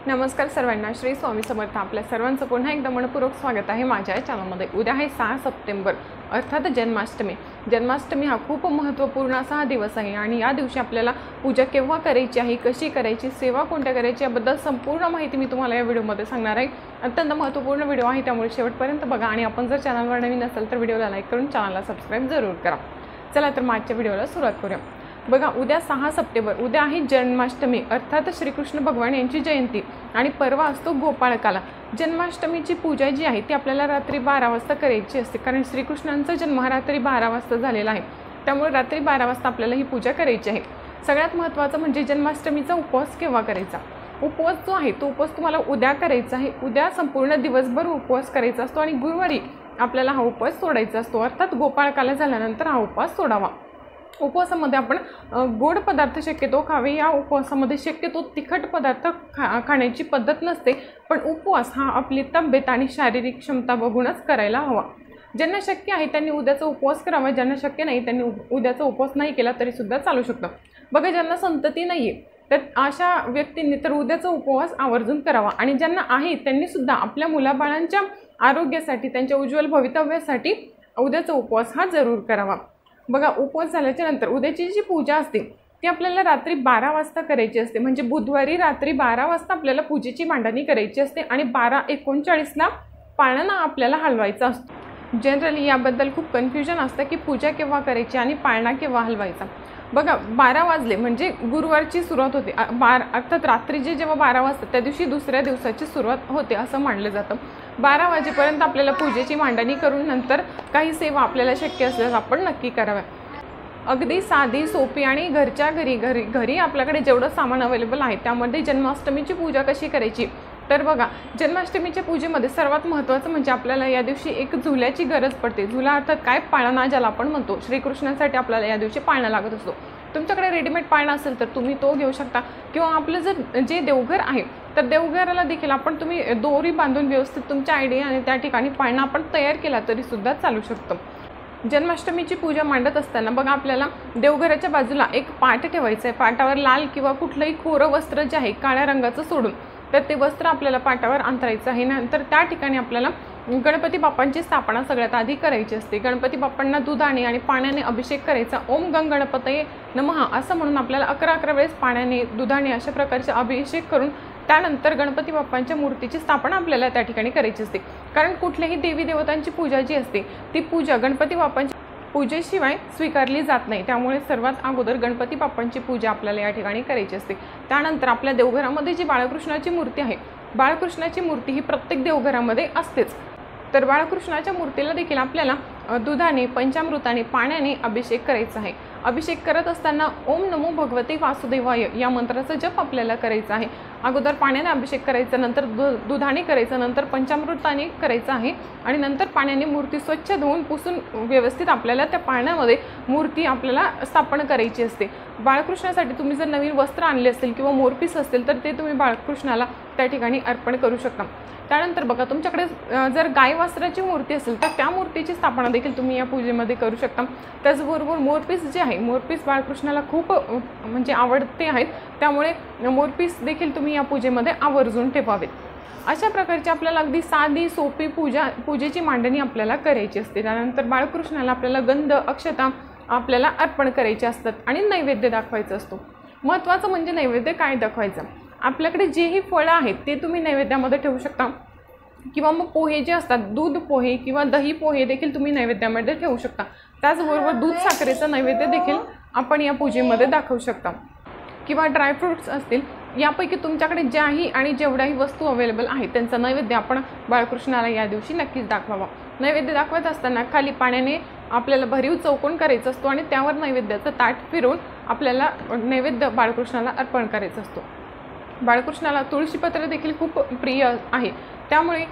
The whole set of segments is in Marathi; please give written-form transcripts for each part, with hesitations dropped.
नमस्कार सर्वांना, श्री स्वामी समर्थ. आपल्या सर्वांचं पुन्हा एकदा मनपूर्वक स्वागत आहे माझ्या चॅनलमध्ये. उद्या आहे 6 सप्टेंबर अर्थात जन्माष्टमी. जन्माष्टमी हा खूप महत्त्वपूर्ण असा हा दिवस आहे आणि या दिवशी आपल्याला पूजा केव्हा करायची आहे, कशी करायची, सेवा कोणत्या करायची याबद्दल संपूर्ण माहिती मी तुम्हाला या व्हिडिओमध्ये सांगणार आहे. अत्यंत महत्त्वपूर्ण व्हिडिओ आहे, त्यामुळे शेवटपर्यंत बघा आणि आपण जर चॅनलवर नवीन असेल तर व्हिडिओला लाईक करून चॅनलला सबस्क्राईब जरूर करा. चला तर आजच्या व्हिडिओला सुरुवात करूया. बघा, उद्या 6 सप्टेंबर उद्या आहे जन्माष्टमी अर्थात श्रीकृष्ण भगवान यांची जयंती आणि परवा असतो गोपाळकाला. जन्माष्टमीची पूजा जी आहे ती आपल्याला रात्री 12 वाजता करायची असते, कारण श्रीकृष्णांचा जन्म रात्री 12 वाजता झालेला आहे. त्यामुळे रात्री 12 वाजता आपल्याला ही पूजा करायची आहे. सगळ्यात महत्त्वाचं म्हणजे जन्माष्टमीचा उपवास केव्हा करायचा. उपवास जो आहे तो उपवास तुम्हाला उद्या करायचा आहे. उद्या संपूर्ण दिवसभर उपवास करायचा असतो आणि गुरुवारी आपल्याला हा उपवास सोडायचा असतो, अर्थात गोपाळकाला झाल्यानंतर हा उपवास सोडावा. उपवासामध्ये आपण गोड पदार्थ शक्यतो खावे. या उपवासामध्ये शक्यतो तिखट पदार्थ खाण्याची पद्धत नसते, पण उपवास हा आपली तब्येत आणि शारीरिक क्षमता बघूनच करायला हवा. ज्यांना शक्य आहे त्यांनी उद्याचा उपवास करावा, ज्यांना शक्य नाही त्यांनी उद्याचा उपवास नाही केला तरीसुद्धा चालू शकतं. बघा, ज्यांना संतती नाही आहे तर अशा व्यक्तींनी तर उद्याचा उपवास आवर्जून करावा आणि ज्यांना आहे त्यांनीसुद्धा आपल्या मुलाबाळांच्या आरोग्यासाठी, त्यांच्या उज्ज्वल भवितव्यासाठी उद्याचा उपवास हा जरूर करावा. बघा, उपवास झाल्याच्या नंतर उद्याची जी पूजा असते ती आपल्याला रात्री 12 वाजता करायची असते. म्हणजे बुधवारी रात्री 12 वाजता आपल्याला पूजेची मांडणी करायची असते आणि 12:39ला पाळणा आपल्याला हलवायचा असतो. जनरली याबद्दल खूप कन्फ्युजन असतं की पूजा केव्हा करायची आणि पाळणा केव्हा हलवायचा. बघा, 12 वाजले म्हणजे गुरुवारची सुरुवात होते. अर्थात रात्रीचे जेव्हा 12 वाजतात त्या दिवशी दुसऱ्या दिवसाची सुरुवात होते असं मानलं जातं. 12 वाजेपर्यंत आपल्याला पूजेची मांडणी करून नंतर काही सेवा आपल्याला शक्य असल्यास आपण नक्की कराव्या. अगदी साधी सोपी आणि घरच्या घरी आपल्याकडे जेवढं सामान अवेलेबल आहे त्यामध्ये जन्माष्टमीची पूजा कशी करायची. तर बघा, जन्माष्टमीच्या पूजेमध्ये सर्वात महत्त्वाचं म्हणजे आपल्याला या दिवशी एक झुल्याची गरज पडते. झुला अर्थात काय, पाळणा ज्याला आपण म्हणतो. श्रीकृष्णासाठी आपल्याला या दिवशी पाळणा लागत असतो. तुमच्याकडे रेडीमेड पाळणा असेल तर तुम्ही तो घेऊ शकता, किंवा आपलं जर जे देवघर आहे तर देवघराला देखील तुम्ही दोरी बांधून व्यवस्थित तुमच्या आयडिया आणि त्या ठिकाणी पाळणा आपण तयार केला तरीसुद्धा चालू शकतो. जन्माष्टमीची पूजा मांडत असताना बघा, आपल्याला देवघराच्या बाजूला एक पाट ठेवायचं आहे. पाटावर लाल किंवा कुठलंही खोरं वस्त्र जे आहे काळ्या रंगाचं सोडून तर ते वस्त्र आपल्याला पाटावर अंतरायचं आहे. नंतर त्या ठिकाणी आपल्याला गणपती बाप्पांची स्थापना सगळ्यात आधी करायची असते. गणपती बाप्पांना दुधाने आणि पाण्याने अभिषेक करायचा. ओम गंग गणपतये नमः असं म्हणून आपल्याला 11 वेळेस पाण्याने, दुधाने अशा प्रकारचे अभिषेक करून त्यानंतर गणपती बाप्पांच्या मूर्तीची स्थापना आपल्याला त्या ठिकाणी करायची असते. कारण कुठल्याही देवी देवतांची पूजा जी असते ती पूजा गणपती बाप्पांची पूजेशिवाय स्वीकारली जात नाही. त्यामुळे सर्वात अगोदर गणपती बाप्पांची पूजा आपल्याला या ठिकाणी करायची असते. त्यानंतर आपल्या देवघरामध्ये जी बाळकृष्णाची मूर्ती आहे, बाळकृष्णाची मूर्ती ही प्रत्येक देवघरामध्ये असतेच. तर बाळकृष्णाच्या मूर्तीला देखील आपल्याला दुधाने, पंचामृताने, पाण्याने अभिषेक करायचा आहे. अभिषेक करत असताना ओम नमो भगवते वासुदेवाय या मंत्राचा जप आपल्याला करायचा आहे. अगोदर पाण्याने अभिषेक करायचा, नंतर दुधाने करायचं, नंतर पंचामृताने करायचं आहे आणि नंतर पाण्याने मूर्ती स्वच्छ धुवून पुसून व्यवस्थित आपल्याला त्या पाण्यामध्ये मूर्ती आपल्याला स्थापन करायची असते. बाळकृष्णासाठी तुम्ही जर नवीन वस्त्र आणले असतील किंवा मोरपीस असतील तर ते तुम्ही बाळकृष्णाला त्या ठिकाणी अर्पण करू शकता. त्यानंतर बघा, तुमच्याकडे जर गाय वासराची मूर्ती असेल तर त्या मूर्तीची स्थापना देखील तुम्ही या पूजेमध्ये करू शकता. त्याचबरोबर मोरपीस जे आहे, मोरपीस बाळकृष्णाला खूप म्हणजे आवडते आहेत, त्यामुळे मोरपीस देखील तुम्ही या पूजेमध्ये आवर्जून ठेवावेत. अशा प्रकारची आपल्याला अगदी साधी सोपी पूजेची मांडणी आपल्याला करायची असते. त्यानंतर बाळकृष्णाला आपल्याला गंध, अक्षता आपल्याला अर्पण करायचे असतात आणि नैवेद्य दाखवायचा असतो. महत्त्वाचं म्हणजे नैवेद्य काय दाखवायचं. आपल्याकडे जेही फळं आहेत ते तुम्ही नैवेद्यामध्ये ठेवू शकता, किंवा मग पोहे जे असतात, दूध पोहे किंवा दही पोहे देखील तुम्ही नैवेद्यामध्ये ठेवू शकता. त्याचबरोबर दूध साखरेचं नैवेद्य देखील आपण या पूजेमध्ये दाखवू शकता, किंवा ड्रायफ्रूट्स असतील. यापैकी तुमच्याकडे ज्याही आणि जेवढ्याही वस्तू अवेलेबल आहेत त्यांचा नैवेद्य आपण बाळकृष्णाला या दिवशी नक्कीच दाखवावा. नैवेद्य दाखवत असताना खाली पाण्याने आपल्याला भरीव चौकोन करायचा असतो आणि त्यावर नैवेद्याचं ताट फिरवून आपल्याला नैवेद्य बाळकृष्णाला अर्पण करायचा असतो. बाळकृष्णाला तुळशीपत्र देखील खूप प्रिय आहे, त्यामुळे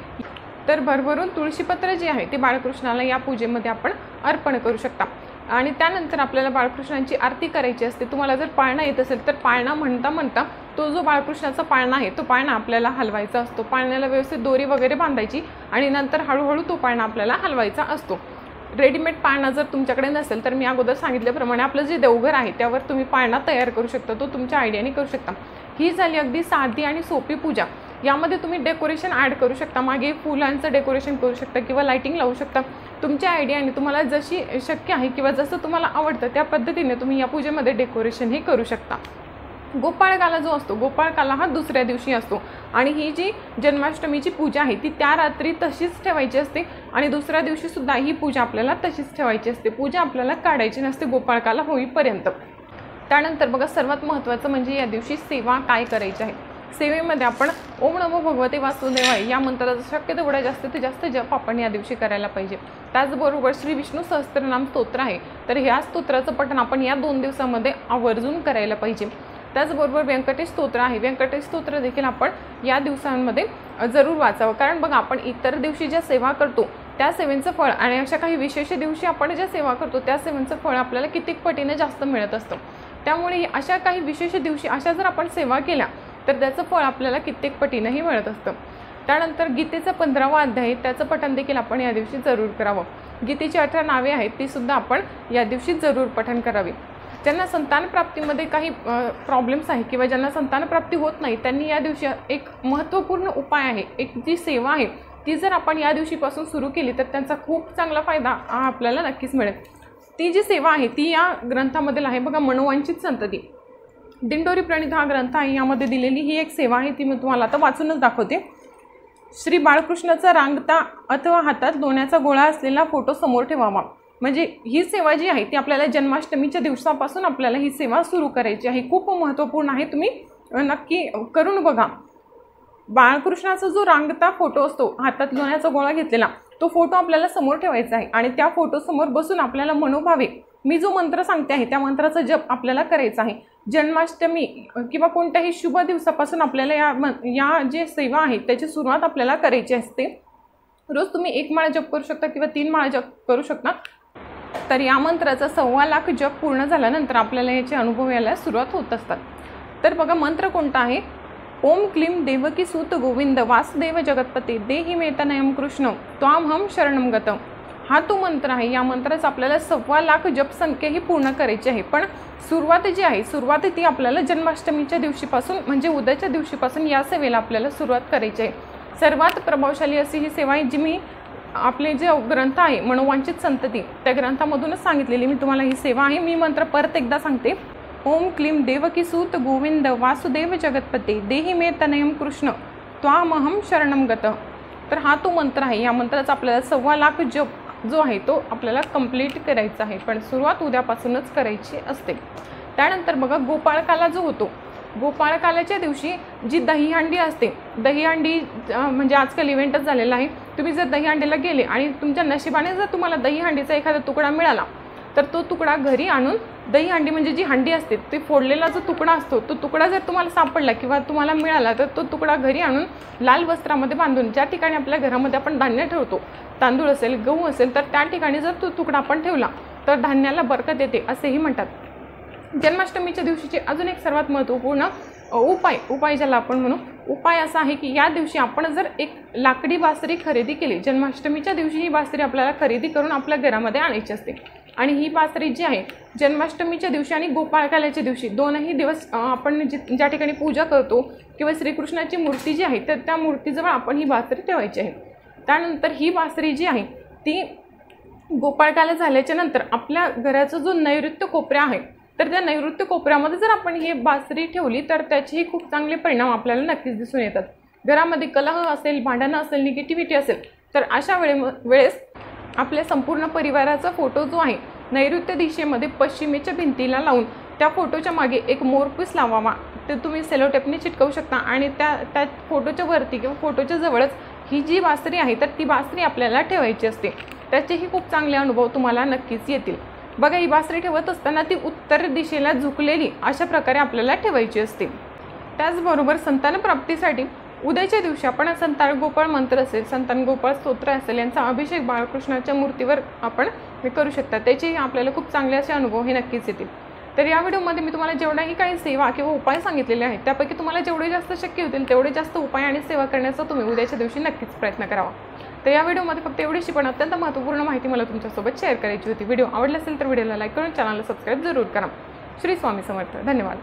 तर भरभरून तुळशीपत्र जे आहे ते बाळकृष्णाला या पूजेमध्ये आपण अर्पण करू शकता. आणि त्यानंतर आपल्याला बाळकृष्णांची आरती करायची असते. तुम्हाला जर पाळणा येत असेल तर पाळणा म्हणता म्हणता तो जो बाळकृष्णाचा पाळणा आहे तो पाळणा आपल्याला हलवायचा असतो. पाळण्याला व्यवस्थित दोरी वगैरे बांधायची आणि नंतर हळूहळू तो पाळणा आपल्याला हलवायचा असतो. रेडीमेड पाळणा जर तुमच्याकडे नसेल तर मी अगोदर सांगितल्याप्रमाणे आपलं जे देवघर आहे त्यावर तुम्ही पाळणा तयार करू शकता, तो तुमच्या आयडियाने करू शकता. ही झाली अगदी साधी आणि सोपी पूजा. यामध्ये तुम्ही डेकोरेशन ॲड करू शकता, मागे फुलांचं डेकोरेशन करू शकता किंवा लाईटिंग लावू शकता. तुमच्या आयडियाने तुम्हाला जशी शक्य आहे किंवा जसं तुम्हाला आवडतं त्या पद्धतीने तुम्ही या पूजेमध्ये डेकोरेशनही करू शकता. गोपाळकाला जो असतो, गोपाळकाला हा दुसऱ्या दिवशी असतो आणि ही जी जन्माष्टमीची पूजा आहे ती त्या रात्री तशीच ठेवायची असते आणि दुसऱ्या दिवशी सुद्धा ही पूजा आपल्याला तशीच ठेवायची असते. पूजा आपल्याला काढायची नसते गोपाळकाला होईपर्यंत. त्यानंतर बघा, सर्वात महत्त्वाचं म्हणजे या दिवशी सेवा काय करायची आहे. सेवेमध्ये आपण ओम नमो भगवते वासुदेवाय या मंत्राचा शक्य तेवढा जास्तीत जास्त जप आपण या दिवशी करायला पाहिजे. त्याचबरोबर श्री विष्णू सहस्त्रनाम स्तोत्र आहे, तर ह्या स्तोत्राचं पठण आपण या 2 दिवसामध्ये आवर्जून करायला पाहिजे. त्याचबरोबर व्यंकटेश स्तोत्र आहे, व्यंकटेश स्तोत्र देखील आपण या दिवसांमध्ये जरूर वाचावं. कारण बघा, आपण इतर दिवशी ज्या सेवा करतो त्या सेवेचं फळ आणि अशा काही विशेष दिवशी आपण ज्या सेवा करतो त्या सेवेचं फळ आपल्याला कित्येक पटीने जास्त मिळत असतं. त्यामुळे अशा काही विशेष दिवशी अशा जर आपण सेवा केल्या तर त्याचं फळ आपल्याला कित्येक पटीनेही मिळत असतं. त्यानंतर गीतेचा 15वा अध्याय त्याचं पठण देखील आपण या दिवशी जरूर करावं. गीतेची 18 नावे आहेत ती सुद्धा आपण या दिवशी जरूर पठण करावी. ज्यांना संतान प्राप्तीमध्ये काही प्रॉब्लेम्स आहे किंवा ज्यांना संतान प्राप्ती होत नाही त्यांनी या दिवशी एक महत्त्वपूर्ण उपाय आहे, एक जी सेवा आहे ती जर आपण या दिवशीपासून सुरू केली तर त्यांचा खूप चांगला फायदा आपल्याला नक्कीच मिळेल. ती जी सेवा आहे ती या ग्रंथामधील आहे बघा, मनोवांछित संतती. दिंडोरी प्रणित हा ग्रंथ आहे, यामध्ये दिलेली ही एक सेवा आहे ती मी तुम्हाला आता वाचूनच दाखवते. श्री बाळकृष्णाचा रांगता अथवा हातात लोण्याचा गोळा असलेला फोटो समोर ठेवावा. म्हणजे ही सेवा जी आहे ती आपल्याला जन्माष्टमीच्या दिवसापासून आपल्याला ही सेवा सुरू करायची आहे. खूप महत्त्वपूर्ण आहे, तुम्ही नक्की करून बघा. बाळकृष्णाचा जो रांगता फोटो असतो, हातात लोण्याचा गोळा घेतलेला, तो फोटो आपल्याला समोर ठेवायचा आहे आणि त्या फोटोसमोर बसून आपल्याला मनोभावे मी जो मंत्र सांगते आहे त्या मंत्राचा जप आपल्याला करायचा आहे. जन्माष्टमी किंवा कोणत्याही शुभ दिवसापासून आपल्याला या जे सेवा आहे त्याची सुरुवात आपल्याला करायची असते. रोज तुम्ही 1 माळा जप करू शकता किंवा 3 माळा जप करू शकता. तर या मंत्राचा 1.25 लाख जप पूर्ण झाल्यानंतर आपल्याला याचे अनुभव यायला सुरुवात होत असतात. तर बघा, मंत्र कोणता आहे. ओम क्लीम देवकी सूत गोविंद वासुदेव जगतपते देहि मे तनयम कृष्ण त्वामहम शरणम गत. हा तो मंत्र आहे. या मंत्राचा आपल्याला 1.25 लाख जप संख्या ही पूर्ण करायची आहे. पण सुरुवात जी आहे, सुरुवात ती आपल्याला जन्माष्टमीच्या दिवशीपासून म्हणजे उद्याच्या दिवशीपासून या सेवेला आपल्याला सुरुवात करायची आहे. सर्वात प्रभावशाली अशी ही सेवा आहे जी मी आपले जे ग्रंथ आहे मनोवांछित संतती त्या ग्रंथामधूनच सांगितलेली मी तुम्हाला ही सेवा आहे. मी मंत्र परत एकदा सांगते. ओम क्लीम देवकी सूत गोविंद वासुदेव जगतपते देहि मे तनयम कृष्ण त्वामहम शरणम गत. तर हा तो मंत्र आहे. या मंत्राचा आपल्याला 1.25 लाख जप जो आहे तो आपल्याला कंप्लीट करायचा आहे, पण सुरुवात उद्यापासूनच करायची असते. त्यानंतर बघा, गोपाळकाला जो होतो, गोपाळकालाच्या दिवशी जी दहीहंडी असते, दहीहंडी म्हणजे आजकाल इव्हेंटच झालेला आहे. तुम्ही जर दहीहंडीला गेले आणि तुमच्या नशिबाने जर तुम्हाला दहीहंडीचा एखादा तुकडा मिळाला तर तो तुकडा घरी आणून दहीहंडी म्हणजे जी हंडी असते ती फोडलेला जो तुकडा असतो तो तुकडा जर तुम्हाला सापडला किंवा तुम्हाला मिळाला तर तो तुकडा घरी आणून लाल वस्त्रामध्ये बांधून ज्या ठिकाणी आपल्या घरामध्ये आपण धान्य ठेवतो, तांदूळ असेल, गहू असेल, तर त्या ठिकाणी जर तो तुकडा आपण ठेवला तर धान्याला बरकत येते असेही म्हणतात. जन्माष्टमीच्या दिवशीचे अजून एक सर्वात महत्त्वपूर्ण उपाय ज्याला आपण म्हणू, उपाय असा आहे की या दिवशी आपण जर एक लाकडी बासरी खरेदी केली, जन्माष्टमीच्या दिवशी ही बासरी आपल्याला खरेदी करून आपल्या घरामध्ये आणायची असते आणि ही बासरी जी आहे जन्माष्टमीच्या दिवशी आणि गोपाळकाल्याच्या दिवशी दोनही दिवस आपण ज्या ठिकाणी पूजा करतो किंवा श्रीकृष्णाची मूर्ती जी आहे तर त्या मूर्तीजवळ आपण ही बासरी ठेवायची आहे. त्यानंतर ही बासरी जी आहे ती गोपाळकाला झाल्याच्या नंतर आपल्या घराचा जो नैऋत्य कोपरा आहे तर त्या नैऋत्य कोपऱ्यामध्ये जर आपण ही बासरी ठेवली तर त्याचेही खूप चांगले परिणाम आपल्याला नक्कीच दिसून येतात. घरामध्ये कलह असेल, भांडणं असेल, निगेटिव्हिटी असेल तर अशा वेळेस आपल्या संपूर्ण परिवाराचा फोटो जो आहे नैऋत्य दिशेमध्ये पश्चिमेच्या भिंतीला लावून त्या फोटोच्या मागे एक मोरपीस लावावा. ते तुम्ही सेलो टेपने चिटकवू शकता आणि त्या फोटोच्या वरती किंवा फोटोच्या जवळच ही जी बासरी आहे तर ती बासरी आपल्याला ठेवायची असते. त्याचेही खूप चांगले अनुभव तुम्हाला नक्कीच येतील. बघा, ही बासरी ठेवत असताना ती उत्तर दिशेला झुकलेली अशा प्रकारे आपल्याला ठेवायची असते. त्याचबरोबर संतान प्राप्तीसाठी उद्याच्या दिवशी आपण संतान गोपाळ मंत्र असेल, संतान गोपाळ स्तोत्र असेल यांचा अभिषेक बाळकृष्णाच्या मूर्तीवर आपण करू शकता. त्याचे आपल्याला खूप चांगले असे अनुभव हे नक्कीच येतील. तर या व्हिडिओमध्ये मी तुम्हाला जेवढाही काही सेवा किंवा उपाय सांगितलेले आहेत त्यापैकी तुम्हाला जेवढे जास्त शक्य होतील तेवढे जास्त उपाय आणि सेवा करण्याचा तुम्ही उद्याच्या दिवशी नक्कीच प्रयत्न करावा. तर या व्हिडिओमध्ये फक्त एवढीशी पण अत्यंत महत्त्वपूर्ण माहिती मला तुमच्यासोबत शेअर करायची होती. व्हिडिओ आवडला असेल तर व्हिडिओला लाईक करून चॅनलला सबस्क्राईब जरूर करा. श्री स्वामी समर्थ. धन्यवाद.